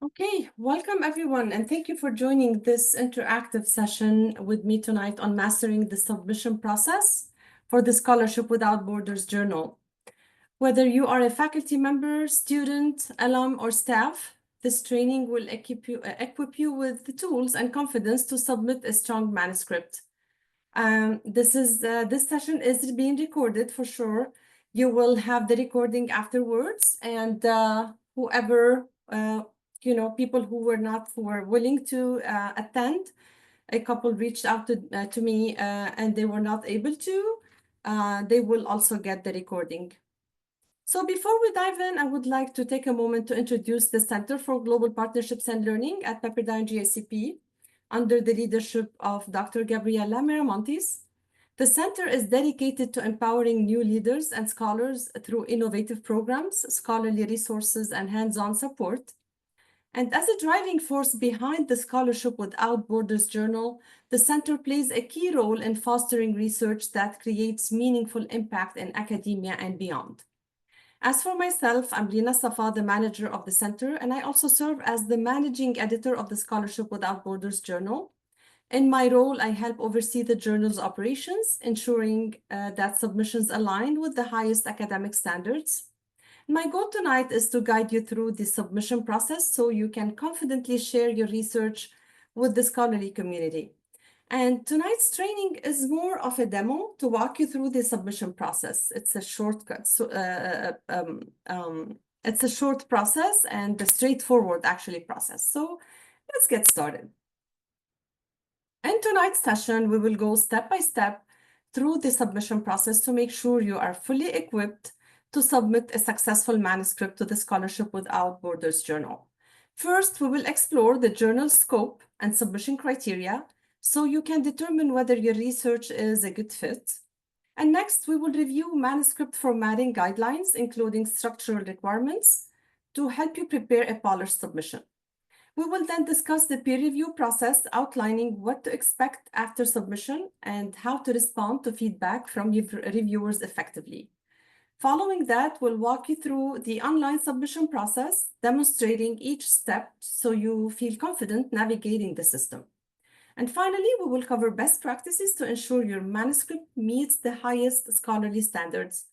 Okay, welcome everyone, and thank you for joining this interactive session with me tonight on mastering the submission process for the Scholarship Without Borders Journal. Whether you are a faculty member, student, alum, or staff, this training will equip you with the tools and confidence to submit a strong manuscript. This session is being recorded for sure. You will have the recording afterwards, and whoever people who were willing to attend. A couple reached out to me and they were not able to. They will also get the recording. So before we dive in, I would like to take a moment to introduce the Center for Global Partnerships and Learning at Pepperdine GACP under the leadership of Dr. Gabriela Miramontes. The center is dedicated to empowering new leaders and scholars through innovative programs, scholarly resources, and hands-on support. And as a driving force behind the Scholarship Without Borders Journal, the center plays a key role in fostering research that creates meaningful impact in academia and beyond. As for myself, I'm Lina Safa, the manager of the center, and I also serve as the managing editor of the Scholarship Without Borders Journal. In my role, I help oversee the journal's operations, ensuring that submissions align with the highest academic standards. My goal tonight is to guide you through the submission process so you can confidently share your research with the scholarly community. And tonight's training is more of a demo to walk you through the submission process. It's a shortcut. It's a short process and a straightforward actually process. So let's get started. In tonight's session, we will go step by step through the submission process to make sure you are fully equipped to submit a successful manuscript to the Scholarship Without Borders Journal. First, we will explore the journal scope and submission criteria so you can determine whether your research is a good fit. And next, we will review manuscript formatting guidelines, including structural requirements, to help you prepare a polished submission. We will then discuss the peer review process, outlining what to expect after submission and how to respond to feedback from reviewers effectively. Following that, we'll walk you through the online submission process, demonstrating each step so you feel confident navigating the system. And finally, we will cover best practices to ensure your manuscript meets the highest scholarly standards.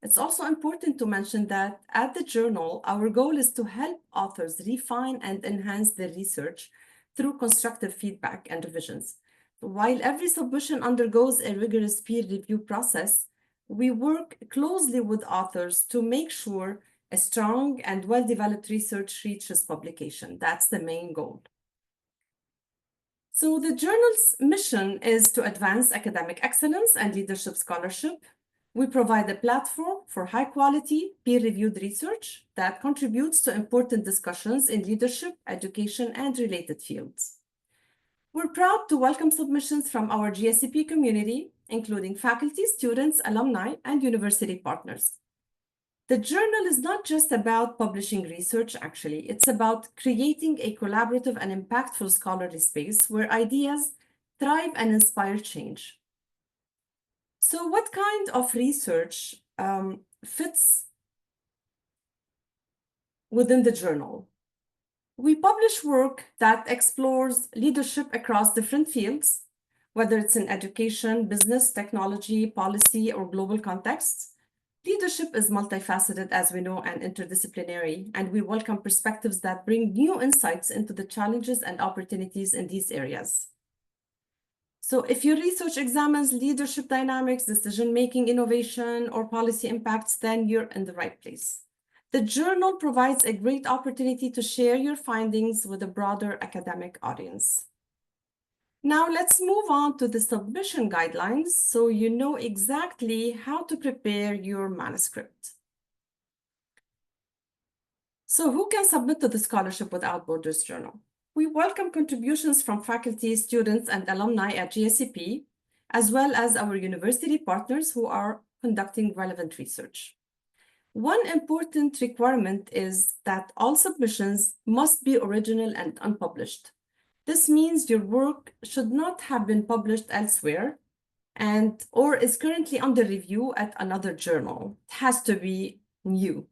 It's also important to mention that at the journal, our goal is to help authors refine and enhance their research through constructive feedback and revisions. While every submission undergoes a rigorous peer review process, we work closely with authors to make sure a strong and well-developed research reaches publication. That's the main goal. So the journal's mission is to advance academic excellence and leadership scholarship. We provide a platform for high-quality, peer-reviewed research that contributes to important discussions in leadership, education, and related fields. We're proud to welcome submissions from our GSCP community, including faculty, students, alumni, and university partners. The journal is not just about publishing research, actually. It's about creating a collaborative and impactful scholarly space where ideas thrive and inspire change. So what kind of research fits within the journal? We publish work that explores leadership across different fields, whether it's in education, business, technology, policy, or global contexts. Leadership is multifaceted, as we know, and interdisciplinary, and we welcome perspectives that bring new insights into the challenges and opportunities in these areas. So if your research examines leadership dynamics, decision-making, innovation, or policy impacts, then you're in the right place. The journal provides a great opportunity to share your findings with a broader academic audience. Now let's move on to the submission guidelines so you know exactly how to prepare your manuscript. So who can submit to the Scholarship Without Borders Journal? We welcome contributions from faculty, students, and alumni at GSCP, as well as our university partners who are conducting relevant research. One important requirement is that all submissions must be original and unpublished. This means your work should not have been published elsewhere or is currently under review at another journal. It has to be new.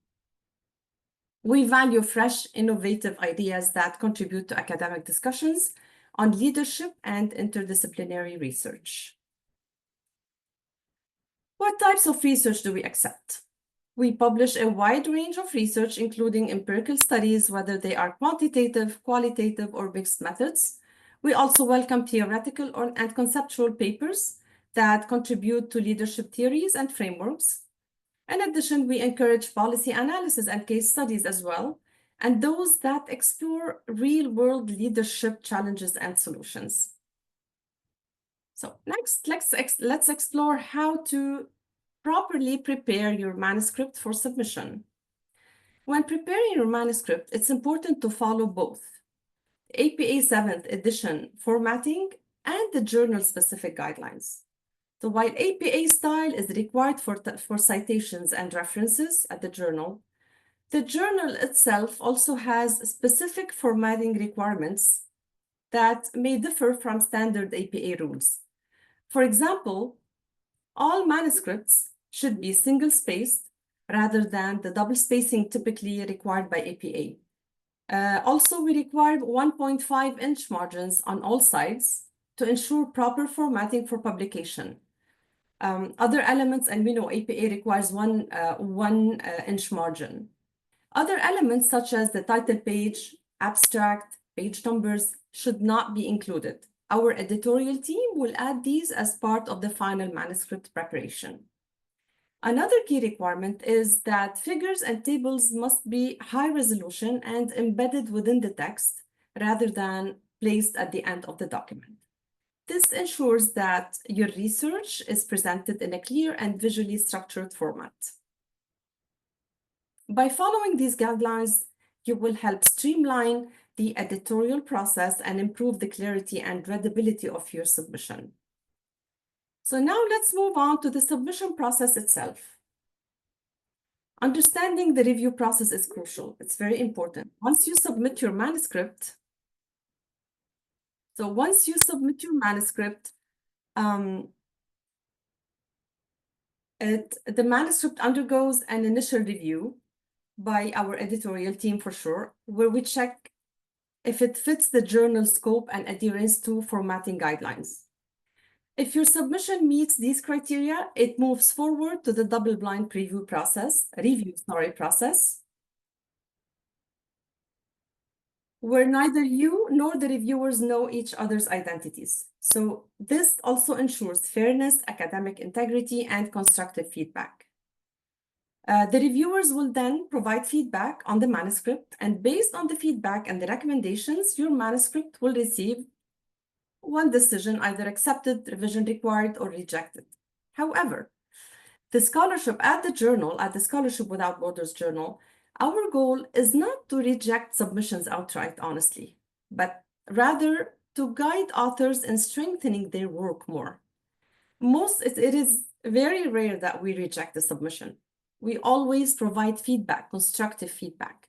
We value fresh, innovative ideas that contribute to academic discussions on leadership and interdisciplinary research. What types of research do we accept? We publish a wide range of research, including empirical studies, whether they are quantitative, qualitative, or mixed methods. We also welcome theoretical and conceptual papers that contribute to leadership theories and frameworks. In addition, we encourage policy analysis and case studies as well, and those that explore real-world leadership challenges and solutions. So next, let's explore how to properly prepare your manuscript for submission. When preparing your manuscript, it's important to follow both APA 7th edition formatting and the journal-specific guidelines. So while APA style is required for citations and references at the journal itself also has specific formatting requirements that may differ from standard APA rules. For example, all manuscripts should be single-spaced rather than the double spacing typically required by APA. Also, we require 1.5-inch margins on all sides to ensure proper formatting for publication. Other elements, and we know APA requires one inch margin. Other elements such as the title page, abstract, page numbers should not be included. Our editorial team will add these as part of the final manuscript preparation. Another key requirement is that figures and tables must be high resolution and embedded within the text rather than placed at the end of the document. This ensures that your research is presented in a clear and visually structured format. By following these guidelines, you will help streamline the editorial process and improve the clarity and readability of your submission. So now let's move on to the submission process itself. Understanding the review process is crucial. It's very important. Once you submit your manuscript, the manuscript undergoes an initial review by our editorial team for sure, where we check if it fits the journal scope and adherence to formatting guidelines. If your submission meets these criteria, it moves forward to the double-blind review process, where neither you nor the reviewers know each other's identities. So this also ensures fairness, academic integrity, and constructive feedback. The reviewers will then provide feedback on the manuscript, and based on the feedback and the recommendations, your manuscript will receive one decision, either accepted, revision required, or rejected. However, the scholarship at the Scholarship Without Borders journal, our goal is not to reject submissions outright, honestly, but rather to guide authors in strengthening their work more. It is very rare that we reject the submission. We always provide feedback, constructive feedback.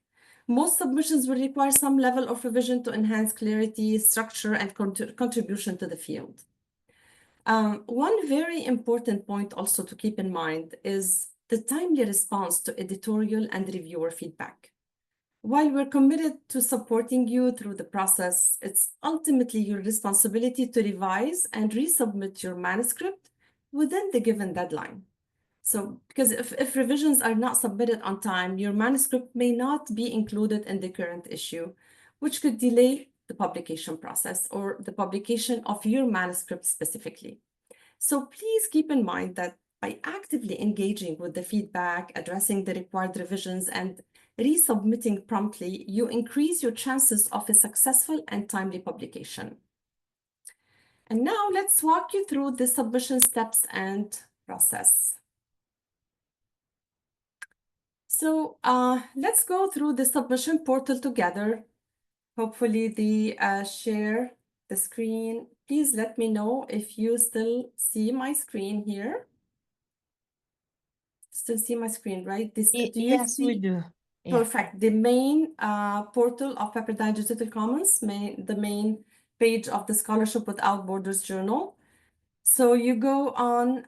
Most submissions will require some level of revision to enhance clarity, structure, and contribution to the field. One very important point also to keep in mind is the timely response to editorial and reviewer feedback. While we're committed to supporting you through the process, it's ultimately your responsibility to revise and resubmit your manuscript within the given deadline. So, because if revisions are not submitted on time, your manuscript may not be included in the current issue, which could delay the publication process or the publication of your manuscript specifically. So please keep in mind that by actively engaging with the feedback, addressing the required revisions, and resubmitting promptly, you increase your chances of a successful and timely publication. And now let's walk you through the submission steps and process. So let's go through the submission portal together. Hopefully share the screen. Please let me know if you still see my screen here. Still see my screen, right? Do you Yes, we see? do. Perfect. The main portal of Pepperdine Digital Commons, the main page of the Scholarship Without Borders journal. So you go on,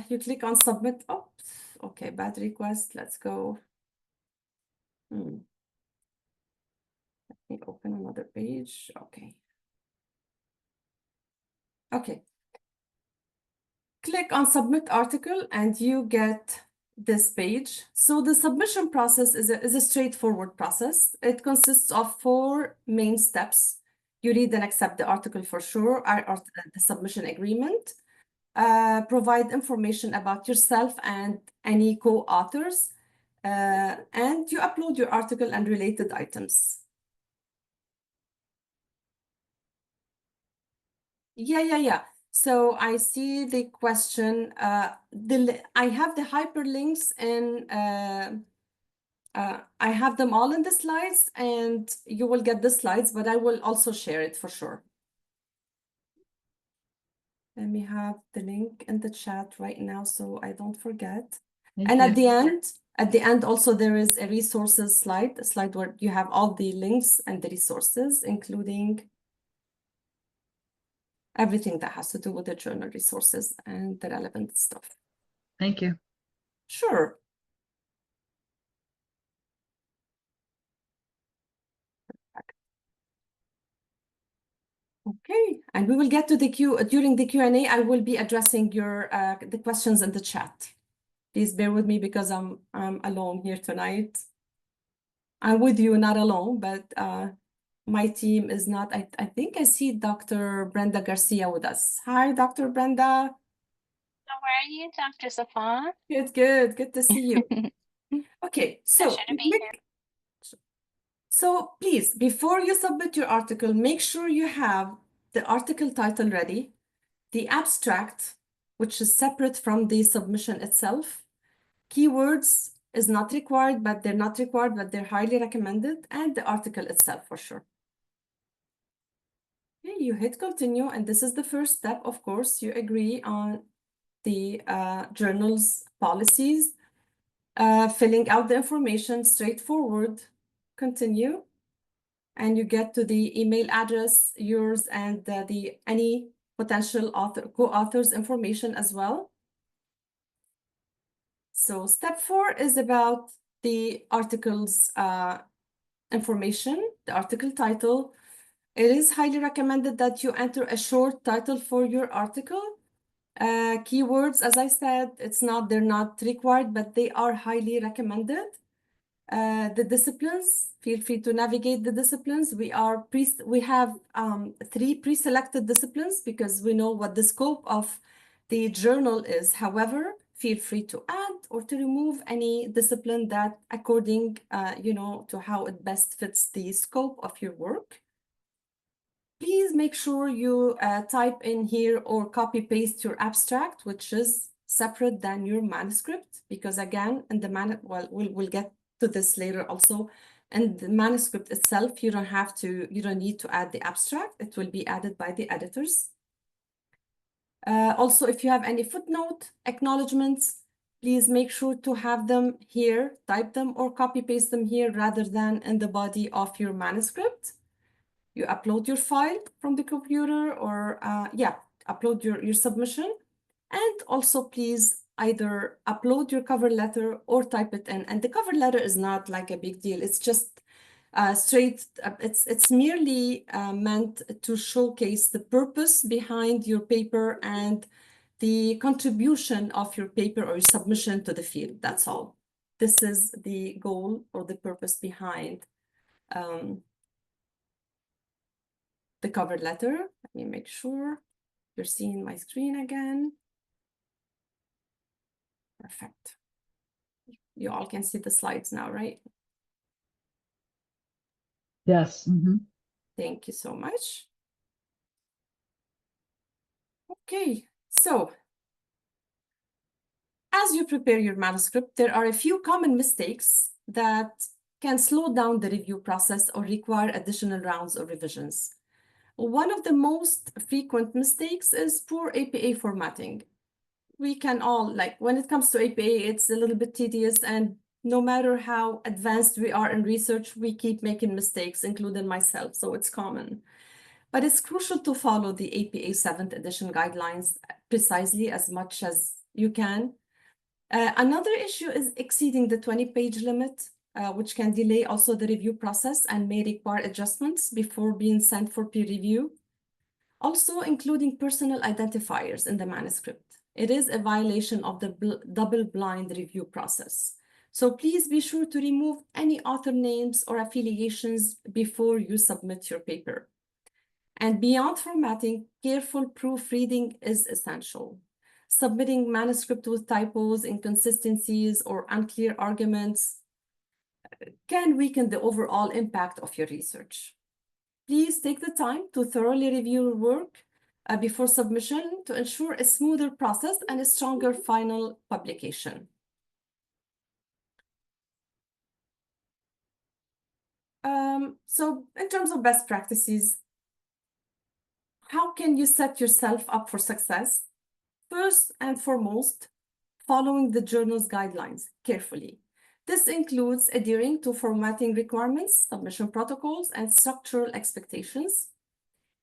you click on submit. Oops, okay, bad request. Let's go. me open another page. Okay. Okay. Click on Submit Article and you get this page. So the submission process is a straightforward process. It consists of 4 main steps. You read and accept the article for sure, or the submission agreement. Provide information about yourself and any co-authors, and you upload your article and related items. Yeah. So I see the question. I have the hyperlinks in. I have them all in the slides, and you will get the slides, but I will also share it for sure. Let me have the link in the chat right now so I don't forget. Thank you. At the end also there is a resources slide, a slide where you have all the links and the resources, including everything that has to do with the journal resources and the relevant stuff. Thank you. Sure. Okay, and we will get to the during the Q&A. I will be addressing your the questions in the chat. Please bear with me because I'm alone here tonight. I'm with you, not alone, but my team is not. I think I see Dr. Brenda Garcia with us. Hi, Dr. Brenda. How are you, Dr. Safa? Good to see you. Okay, so Pleasure to be here. So please, before you submit your article, make sure you have the article title ready, the abstract, which is separate from the submission itself. Keywords is not required, but they're highly recommended, and the article itself for sure. Okay, you hit continue, and this is the first step. Of course, you agree on the journal's policies, filling out the information, straightforward, continue. And you get to the email address, yours, and any potential co-authors information as well. So step 4 is about the article's information, the article title. It is highly recommended that you enter a short title for your article. Keywords, as I said, they're not required, but they are highly recommended. The disciplines, feel free to navigate the disciplines. We have 3 pre-selected disciplines because we know what the scope of the journal is. However, feel free to add or to remove any discipline that according to how it best fits the scope of your work. Please make sure you type in here or copy paste your abstract, which is separate than your manuscript, because again, in the we'll get to this later also. And the manuscript itself, you don't need to add the abstract. It will be added by the editors. Also, if you have any footnote acknowledgements, please make sure to have them here, type them or copy paste them here rather than in the body of your manuscript. You upload your file from the computer or upload your submission. And also please either upload your cover letter or type it in. And the cover letter is not like a big deal. It's just it's merely meant to showcase the purpose behind your paper and the contribution of your paper or your submission to the field. That's all. This is the goal or the purpose behind the cover letter. Let me make sure you're seeing my screen again. Perfect. You all can see the slides now, right? Yes. Mm-hmm. Thank you so much. Okay, so as you prepare your manuscript, there are a few common mistakes that can slow down the review process or require additional rounds of revisions. One of the most frequent mistakes is poor APA formatting. We can all, when it comes to APA, it's a little bit tedious, and no matter how advanced we are in research, we keep making mistakes, including myself, so it's common. But it's crucial to follow the APA 7th edition guidelines precisely as much as you can. Another issue is exceeding the 20-page limit. which can delay also the review process and may require adjustments before being sent for peer review. Also, including personal identifiers in the manuscript. It is a violation of the double-blind review process. So please be sure to remove any author names or affiliations before you submit your paper. And beyond formatting, careful proofreading is essential. Submitting manuscript with typos, inconsistencies, or unclear arguments can weaken the overall impact of your research. Please take the time to thoroughly review your work before submission to ensure a smoother process and a stronger final publication. So in terms of best practices, how can you set yourself up for success? First and foremost, following the journal's guidelines carefully. This includes adhering to formatting requirements, submission protocols, and structural expectations.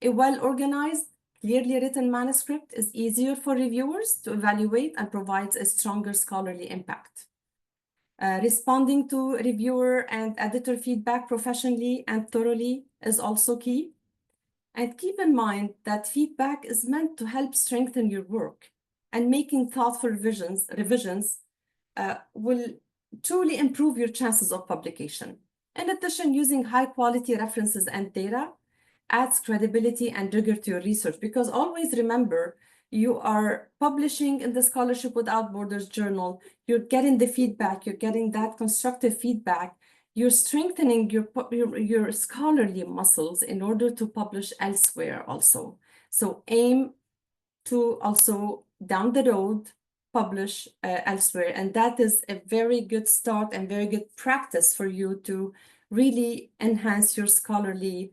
A well-organized, clearly written manuscript is easier for reviewers to evaluate and provides a stronger scholarly impact. Responding to reviewer and editor feedback professionally and thoroughly is also key. And keep in mind that feedback is meant to help strengthen your work, and making thoughtful revisions will truly improve your chances of publication. In addition, using high-quality references and data adds credibility and rigor to your research, because always remember, you are publishing in the Scholarship Without Borders journal, you're getting the feedback, you're getting that constructive feedback, you're strengthening your scholarly muscles in order to publish elsewhere also. So aim to also down the road publish elsewhere, and that is a very good start and very good practice for you to really enhance your scholarly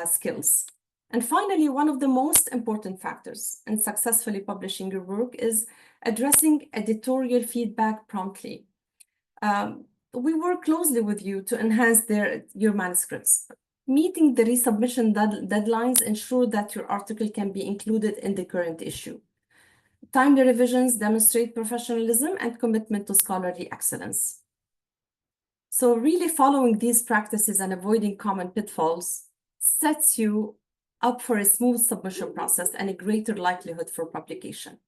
skills. And finally, one of the most important factors in successfully publishing your work is addressing editorial feedback promptly. We work closely with you to enhance your manuscripts. Meeting the resubmission deadlines ensure that your article can be included in the current issue. Timely revisions demonstrate professionalism and commitment to scholarly excellence. So really following these practices and avoiding common pitfalls sets you up for a smooth submission process and a greater likelihood for publication.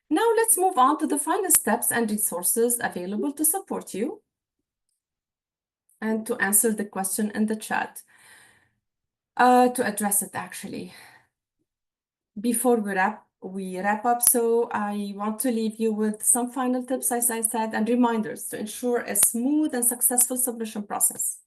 Now let's move on to the final steps and resources available to support you and to answer the question in the chat. To address it actually. Before we wrap up, so I want to leave you with some final tips, as I said, and reminders to ensure a smooth and successful submission process.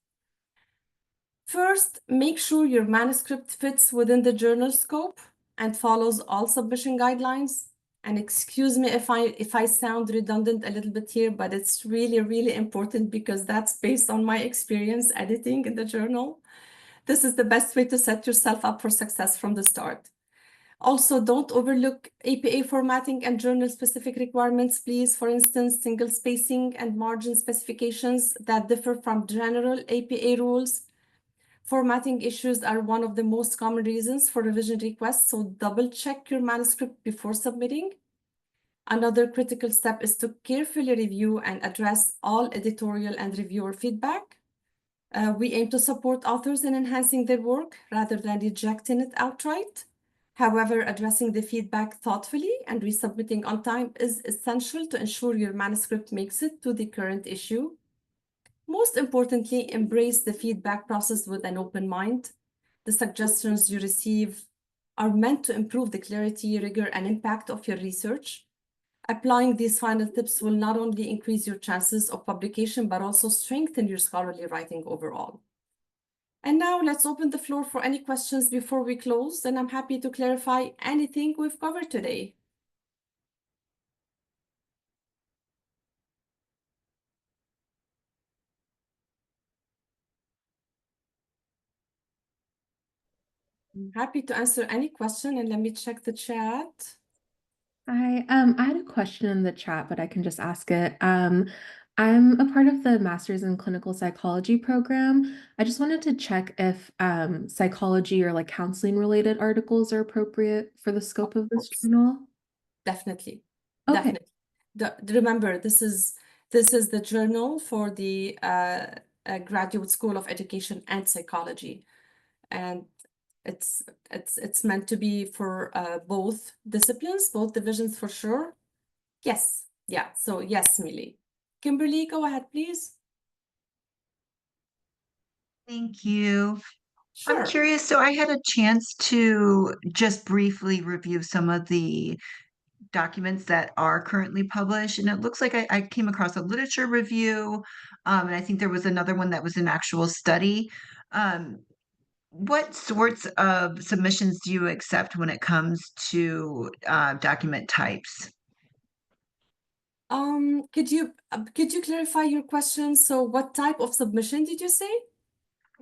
First, make sure your manuscript fits within the journal scope and follows all submission guidelines. And excuse me if I sound redundant a little bit here, but it's really, really important because that's based on my experience editing in the journal. This is the best way to set yourself up for success from the start. Also, don't overlook APA formatting and journal-specific requirements, please. For instance, single spacing and margin specifications that differ from general APA rules. Formatting issues are one of the most common reasons for revision requests, so double-check your manuscript before submitting. Another critical step is to carefully review and address all editorial and reviewer feedback. We aim to support authors in enhancing their work rather than rejecting it outright. However, addressing the feedback thoughtfully and resubmitting on time is essential to ensure your manuscript makes it to the current issue. Most importantly, embrace the feedback process with an open mind. The suggestions you receive are meant to improve the clarity, rigor, and impact of your research. Applying these final tips will not only increase your chances of publication, but also strengthen your scholarly writing overall. And now let's open the floor for any questions before we close, and I'm happy to clarify anything we've covered today. I'm happy to answer any question, and let me check the chat. Hi, I had a question in the chat, but I can just ask it. I'm a part of the Master's in Clinical Psychology program. I just wanted to check if psychology or like counseling related articles are appropriate for the scope of this journal. Definitely. Okay. Definitely. Remember, this is This is the journal for the Graduate School of Education and Psychology. And it's meant to be for both disciplines, both divisions for sure. Yes, yeah, so yes, Millie. Kimberly, go ahead, please. Thank you. I'm Sure. curious, so I had a chance to just briefly review some of the documents that are currently published, and it looks like I came across a literature review, and I think there was another one that was an actual study. What sorts of submissions do you accept when it comes to document types? Could you clarify your question? So what type of submission did you say?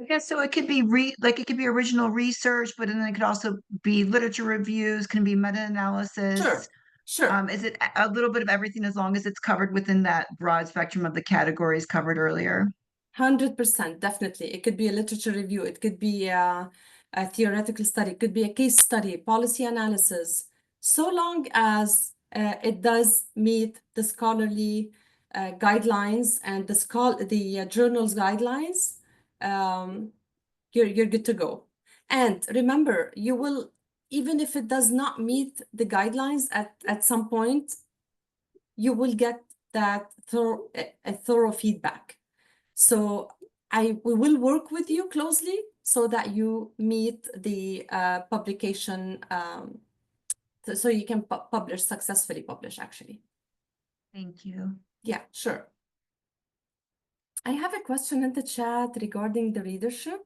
I guess so. It could be it could be original research, but then it could also be literature reviews, can be meta-analysis. Sure. Is it a little bit of everything as long as it's covered within that broad spectrum of the categories covered earlier? 100%, definitely. It could be a literature review. It could be a theoretical study. It could be a case study, policy analysis. So long as it does meet the scholarly guidelines and the journal's guidelines, you're good to go. And remember, you will, even if it does not meet the guidelines at some point, you will get that thorough feedback. So we will work with you closely so that you meet the publication, so you can successfully publish, actually. Thank you. Yeah, sure. I have a question in the chat regarding the readership.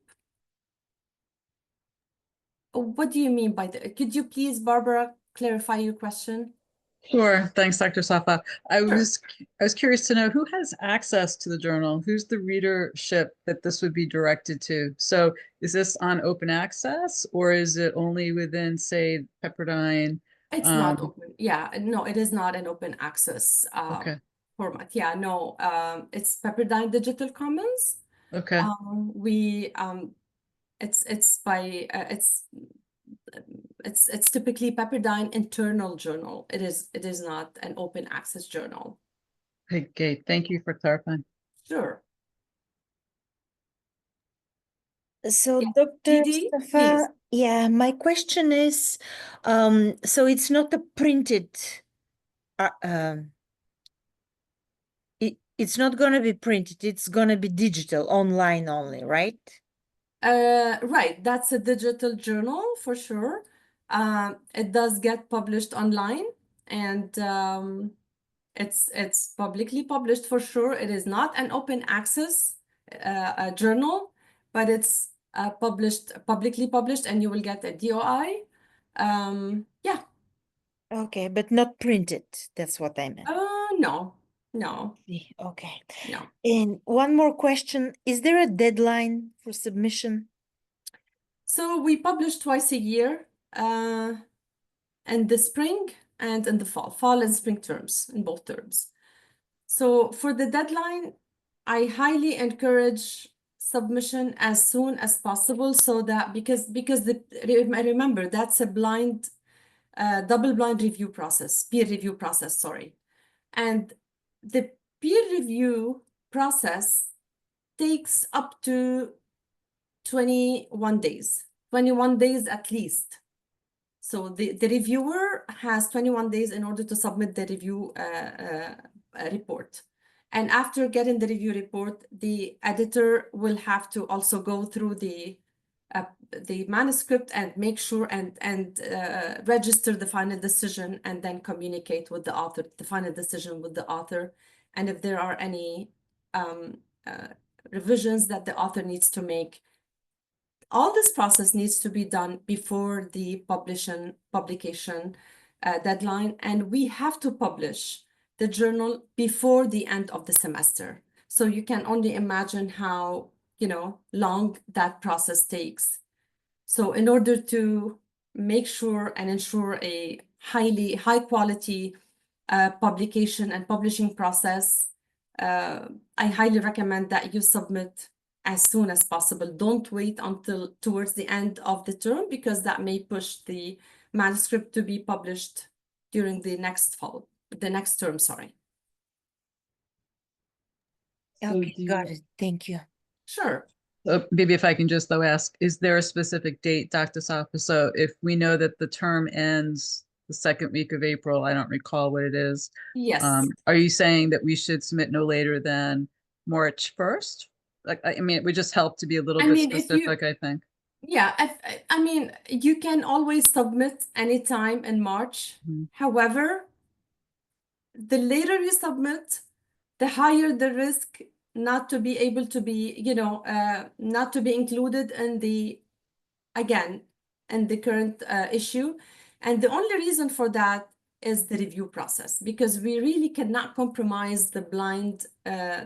What do you mean by that? Could you please, Barbara, clarify your question? Sure. Thanks, Dr. Safa. I Sure. was curious to know who has access to the journal? Who's the readership that this would be directed to? So is this on open access or is it only within, say, Pepperdine? It's not open. Yeah, no, it is not an open access Okay. format. Yeah, no, it's Pepperdine Digital Commons. Okay. It's typically Pepperdine internal journal. It is not an open access journal. Okay. Thank you for clarifying. Sure. So, Yeah. Dr. Didi, Safa, please. yeah, my question is, so it's not a printed, it's not going to be printed, it's going to be digital, online only, right? Right, that's a digital journal for sure. It does get published online, and it's publicly published for sure. It is not an open access journal, but it's publicly published, and you will get a DOI. Yeah. Okay, but not printed. That's what I meant. No, no, Okay. no. And one more question. Is there a deadline for submission? So we publish twice a year, in the spring and in the fall and spring terms, in both terms. So for the deadline, I highly encourage submission as soon as possible, so that because remember, that's a blind, double-blind review process, peer review process, sorry. And the peer review process takes up to 21 days, 21 days at least. So the reviewer has 21 days in order to submit the review report. And after getting the review report, the editor will have to also go through the manuscript and make sure and register the final decision, and then communicate with the author, the final decision with the author. And if there are any revisions that the author needs to make, all this process needs to be done before the publication deadline, and we have to publish the journal before the end of the semester. So you can only imagine how, long that process takes. So in order to make sure and ensure a high quality publication and publishing process, I highly recommend that you submit as soon as possible. Don't wait until towards the end of the term, because that may push the manuscript to be published during the next term, sorry. So Okay, do got you- it. Thank you. Sure. maybe if I can just though ask, is there a specific date, Dr. Safa? So if we know that the term ends the second week of April, I don't recall what it is. Yes. Are you saying that we should submit no later than March 1st? Like, I mean, it would just help to be a little I bit mean, if you, specific, I think. yeah, I mean, you can always submit anytime in March. Mhm. However, the later you submit, the higher the risk not to be able to be, not to be included in the, again, in the current issue. And the only reason for that is the review process, because we really cannot compromise the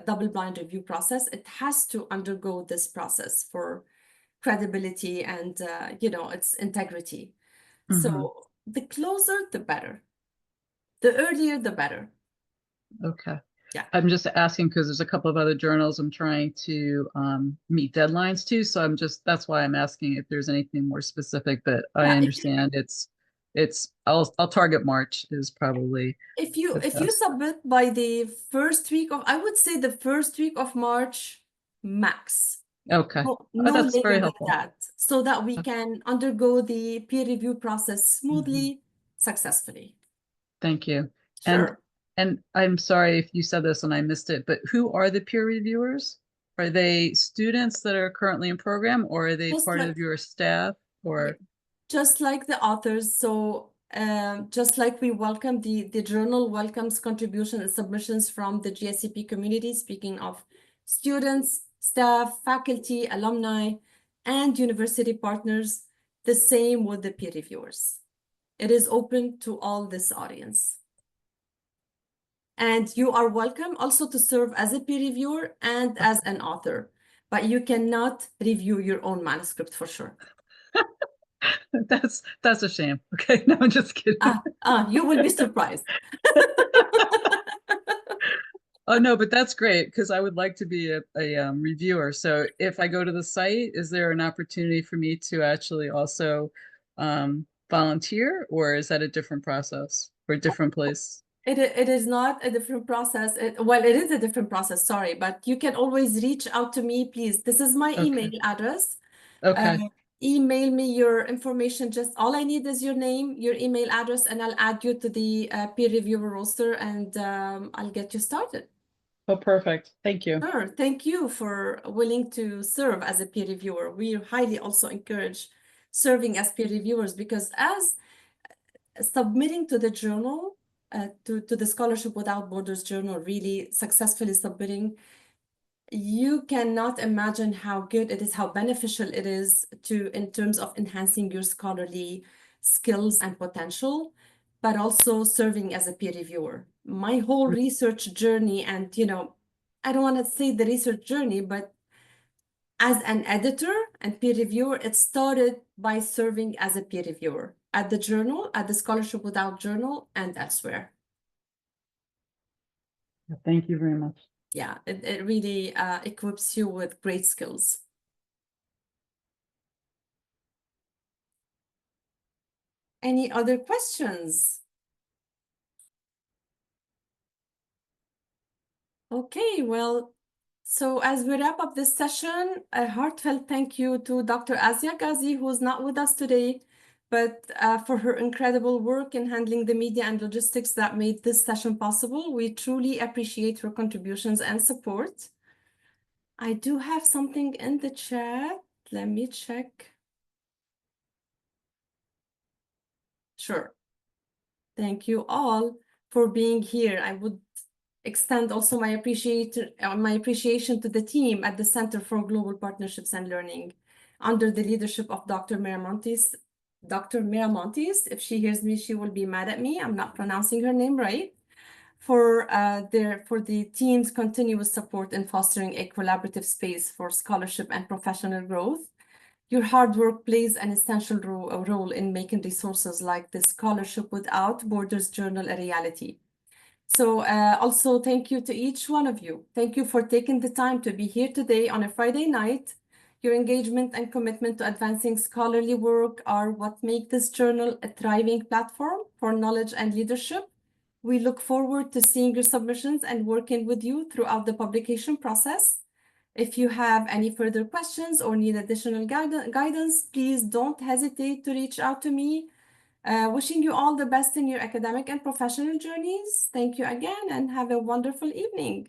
double-blind review process. It has to undergo this process for credibility and, its integrity. Mhm. So the closer, the better. The earlier, the better. Okay. Yeah. I'm just asking because there's a couple of other journals I'm trying to meet deadlines to. So that's why I'm asking if there's anything more specific, but I Yeah, understand I'll target March is probably if you the if you best. submit by the first week of, I would say the first week of March max. Okay. No That's later very than helpful. that, so that we can undergo the peer review process smoothly, successfully. Thank you. And Sure. and I'm sorry if you said this and I missed it, but who are the peer reviewers? Are they students that are currently in program, or are they Just part like of your staff? Or just like the authors, so just like we welcome the journal welcomes contributions and submissions from the GSCP community, speaking of students, staff, faculty, alumni, and university partners, the same with the peer reviewers. It is open to all this audience. And you are welcome also to serve as a peer reviewer and as an author, but you cannot review your own manuscript for sure. that's a shame. Okay, no, I'm just kidding. You will be surprised. Oh no, but that's great because I would like to be a reviewer. So if I go to the site, is there an opportunity for me to actually also volunteer, or is that a different process or a different place? It is not a different process. Well, it is a different process, sorry, but you can always reach out to me, please. This is my email Okay. address. Okay. Email me your information. Just all I need is your name, your email address, and I'll add you to the peer reviewer roster, and I'll get you started. Oh, perfect. Thank you. Sure. Thank you for willing to serve as a peer reviewer. We highly also encourage serving as peer reviewers, because as submitting to the journal, to the Scholarship Without Borders journal, really successfully submitting, you cannot imagine how good it is, how beneficial it is in terms of enhancing your scholarly skills and potential, but also serving as a peer reviewer. My whole research journey, and I don't want to say the research journey, but as an editor and peer reviewer, it started by serving as a peer reviewer at the journal, at the Scholarship Without journal, and elsewhere. Thank you very much. Yeah, it really equips you with great skills. Any other questions? Okay, well, so as we wrap up this session, a heartfelt thank you to Dr. Asia Ghazi, who's not with us today, but for her incredible work in handling the media and logistics that made this session possible. We truly appreciate her contributions and support. I do have something in the chat. Let me check. Sure. Thank you all for being here. I would extend also my appreciation to the team at the Center for Global Partnerships and Learning under the leadership of Dr. Miramontes. Dr. Miramontes, if she hears me, she will be mad at me. I'm not pronouncing her name right. For the team's continuous support in fostering a collaborative space for scholarship and professional growth. Your hard work plays an essential role in making resources like the Scholarship Without Borders Journal a reality. So also thank you to each one of you. Thank you for taking the time to be here today on a Friday night. Your engagement and commitment to advancing scholarly work are what make this journal a thriving platform for knowledge and leadership. We look forward to seeing your submissions and working with you throughout the publication process. If you have any further questions or need additional guidance, please don't hesitate to reach out to me. Wishing you all the best in your academic and professional journeys. Thank you again and have a wonderful evening.